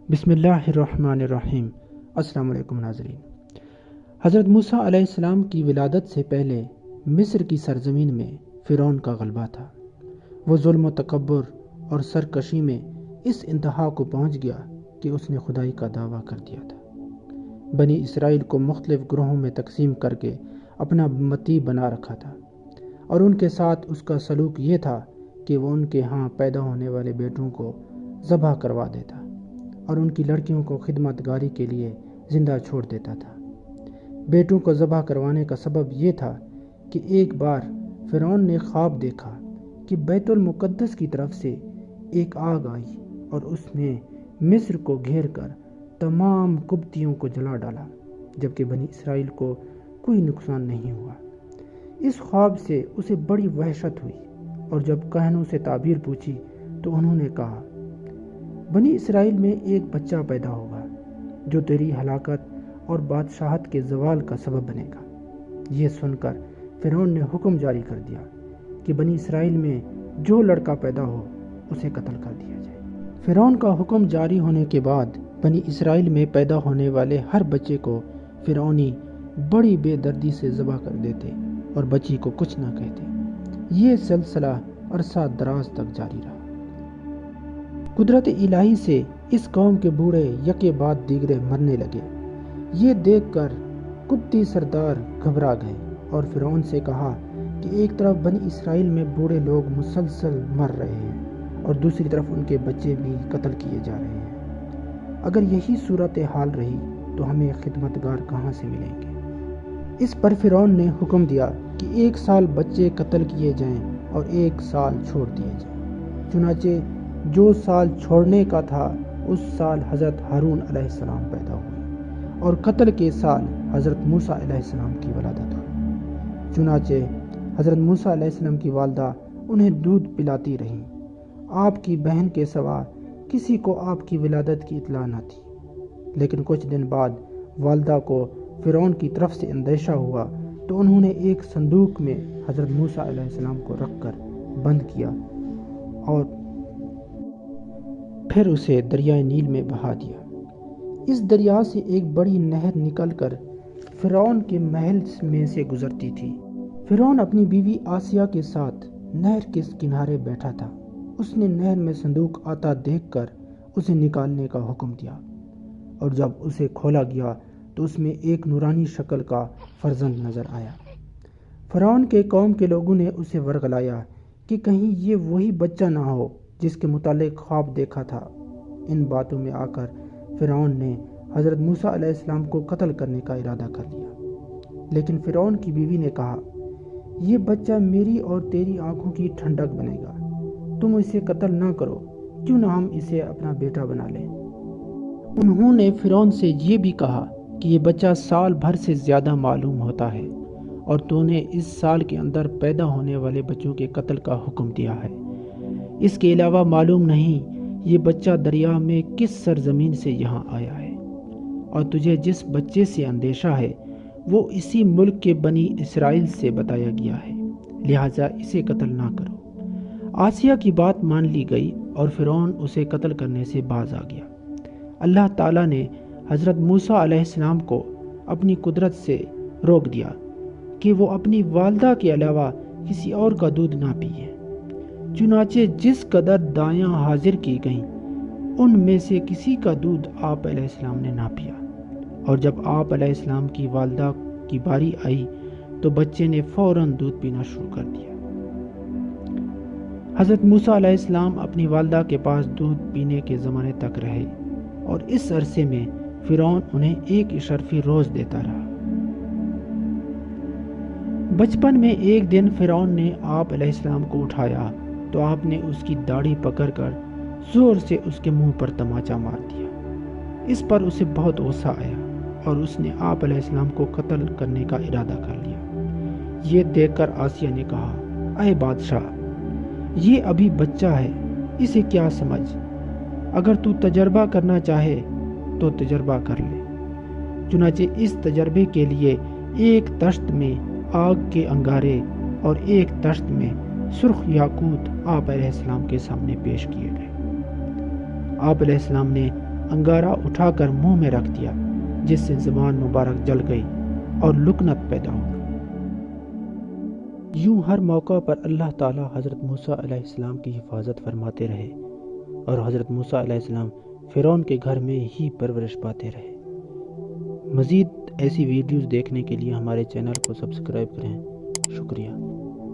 بسم اللہ الرحمن الرحیم۔ السلام علیکم ناظرین۔ حضرت موسیٰ علیہ السلام کی ولادت سے پہلے مصر کی سرزمین میں فرعون کا غلبہ تھا۔ وہ ظلم و تکبر اور سرکشی میں اس انتہا کو پہنچ گیا کہ اس نے خدائی کا دعویٰ کر دیا تھا۔ بنی اسرائیل کو مختلف گروہوں میں تقسیم کر کے اپنا متی بنا رکھا تھا، اور ان کے ساتھ اس کا سلوک یہ تھا کہ وہ ان کے ہاں پیدا ہونے والے بیٹوں کو ذبح کروا دیتا اور ان کی لڑکیوں کو خدمت گاری کے لیے زندہ چھوڑ دیتا تھا۔ بیٹوں کو ذبح کروانے کا سبب یہ تھا کہ ایک بار فرعون نے خواب دیکھا کہ بیت المقدس کی طرف سے ایک آگ آئی اور اس نے مصر کو گھیر کر تمام قبطیوں کو جلا ڈالا، جبکہ بنی اسرائیل کو کوئی نقصان نہیں ہوا۔ اس خواب سے اسے بڑی وحشت ہوئی، اور جب کہنوں سے تعبیر پوچھی تو انہوں نے کہا، بنی اسرائیل میں ایک بچہ پیدا ہوگا جو تیری ہلاکت اور بادشاہت کے زوال کا سبب بنے گا۔ یہ سن کر فرعون نے حکم جاری کر دیا کہ بنی اسرائیل میں جو لڑکا پیدا ہو اسے قتل کر دیا جائے۔ فرعون کا حکم جاری ہونے کے بعد بنی اسرائیل میں پیدا ہونے والے ہر بچے کو فرعونی بڑی بے دردی سے ذبح کر دیتے اور بچی کو کچھ نہ کہتے۔ یہ سلسلہ عرصہ دراز تک جاری رہا۔ قدرت الہی سے اس قوم کے بوڑھے یکے بعد دیگرے مرنے لگے۔ یہ دیکھ کر قبطی سردار گھبرا گئے اور فرعون سے کہا کہ ایک طرف بنی اسرائیل میں بوڑھے لوگ مسلسل مر رہے ہیں اور دوسری طرف ان کے بچے بھی قتل کیے جا رہے ہیں۔ اگر یہی صورتحال رہی تو ہمیں خدمتگار کہاں سے ملیں گے؟ اس پر فرعون نے حکم دیا کہ 1 سال بچے قتل کیے جائیں اور 1 سال چھوڑ دیے جائیں۔ چنانچہ جو سال چھوڑنے کا تھا اس سال حضرت ہارون علیہ السلام پیدا ہوئے، اور قتل کے سال حضرت موسیٰ علیہ السلام کی ولادت ہوئی۔ چنانچہ حضرت موسیٰ علیہ السلام کی والدہ انہیں دودھ پلاتی رہیں۔ آپ کی بہن کے سوا کسی کو آپ کی ولادت کی اطلاع نہ تھی، لیکن کچھ دن بعد والدہ کو فرعون کی طرف سے اندیشہ ہوا تو انہوں نے ایک صندوق میں حضرت موسیٰ علیہ السلام کو رکھ کر بند کیا اور پھر اسے دریائے نیل میں بہا دیا۔ اس دریا سے ایک بڑی نہر نکل کر فرعون کے محل میں سے گزرتی تھی۔ فرعون اپنی بیوی آسیہ کے ساتھ نہر کے کنارے بیٹھا تھا۔ اس نے نہر میں صندوق آتا دیکھ کر اسے نکالنے کا حکم دیا، اور جب اسے کھولا گیا تو اس میں ایک نورانی شکل کا فرزند نظر آیا۔ فرعون کے قوم کے لوگوں نے اسے ورغلایا کہ کہیں یہ وہی بچہ نہ ہو جس کے متعلق خواب دیکھا تھا۔ ان باتوں میں آ کر فرعون نے حضرت موسیٰ علیہ السلام کو قتل کرنے کا ارادہ کر لیا، لیکن فرعون کی بیوی نے کہا، یہ بچہ میری اور تیری آنکھوں کی ٹھنڈک بنے گا، تم اسے قتل نہ کرو، کیوں نہ ہم اسے اپنا بیٹا بنا لیں۔ انہوں نے فرعون سے یہ بھی کہا کہ یہ بچہ سال بھر سے زیادہ معلوم ہوتا ہے، اور تو نے اس سال کے اندر پیدا ہونے والے بچوں کے قتل کا حکم دیا ہے۔ اس کے علاوہ معلوم نہیں یہ بچہ دریا میں کس سرزمین سے یہاں آیا ہے، اور تجھے جس بچے سے اندیشہ ہے وہ اسی ملک کے بنی اسرائیل سے بتایا گیا ہے، لہٰذا اسے قتل نہ کرو۔ آسیہ کی بات مان لی گئی اور فرعون اسے قتل کرنے سے باز آ گیا۔ اللہ تعالیٰ نے حضرت موسیٰ علیہ السلام کو اپنی قدرت سے روک دیا کہ وہ اپنی والدہ کے علاوہ کسی اور کا دودھ نہ پیے۔ چنانچہ جس قدر دایاں حاضر کی گئیں ان میں سے کسی کا دودھ آپ علیہ السلام نے نہ پیا، اور جب آپ علیہ السلام کی والدہ کی باری آئی تو بچے نے فوراً دودھ پینا شروع کر دیا۔ حضرت موسیٰ علیہ السلام اپنی والدہ کے پاس دودھ پینے کے زمانے تک رہے، اور اس عرصے میں فرعون انہیں ایک اشرفی روز دیتا رہا۔ بچپن میں ایک دن فرعون نے آپ علیہ السلام کو اٹھایا تو آپ نے اس کی داڑھی پکڑ کر زور سے اس کے منہ پر تماچا مار دیا۔ اس پر اسے بہت غصہ آیا اور اس نے آپ علیہ السلام کو قتل کرنے کا ارادہ کر لیا۔ یہ دیکھ کر آسیہ نے کہا، اے بادشاہ، یہ ابھی بچہ ہے، اسے کیا سمجھ؟ اگر تو تجربہ کرنا چاہے تو تجربہ کر لے۔ چنانچہ اس تجربے کے لیے ایک تشت میں آگ کے انگارے اور ایک تشت میں سرخ یاقوت آپ علیہ السلام کے سامنے پیش کیے گئے۔ آپ علیہ السلام نے انگارہ اٹھا کر منہ میں رکھ دیا، جس سے زبان مبارک جل گئی اور لکنت پیدا ہو گئی۔ یوں ہر موقع پر اللہ تعالی حضرت موسیٰ علیہ السلام کی حفاظت فرماتے رہے اور حضرت موسیٰ علیہ السلام فرعون کے گھر میں ہی پرورش پاتے رہے۔ مزید ایسی ویڈیوز دیکھنے کے لیے ہمارے چینل کو سبسکرائب کریں۔ شکریہ۔